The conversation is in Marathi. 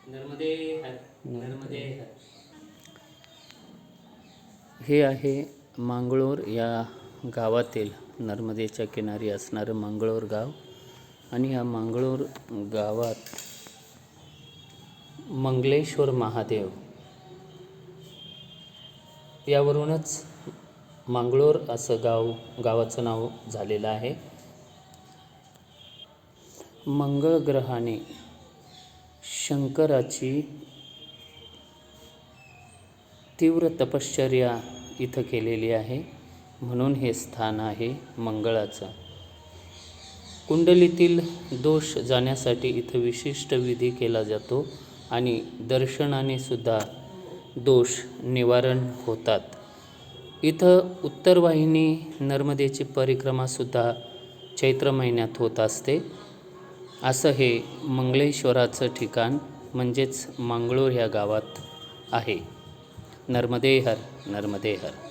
नर्मदे हर, नर्मदे हर. हे आहे मांगलोर या गावातील नर्मदेच्या किनारी असणारं मांगलोर गाव. आणि या मांगलोर गावात मंगलेश्वर महादेव यावरूनच मांगलोर असं गावाचं नाव झालेलं आहे. मंगळ ग्रहाने शंकराची तीव्र तपश्चर्या इथं केलेली आहे, म्हणून हे स्थान आहे मंगळाचं. कुंडलीतील दोष जाण्यासाठी इथं विशिष्ट विधी केला जातो आणि दर्शनाने सुद्धा दोष निवारण होतात. इथं उत्तरवाहिनी नर्मदेची परिक्रमासुद्धा चैत्र महिन्यात होत असते. असं हे मंगळेश्वराचं ठिकाण म्हणजेच मांगलोर ह्या गावात आहे. नर्मदे हर, नर्मदे हर.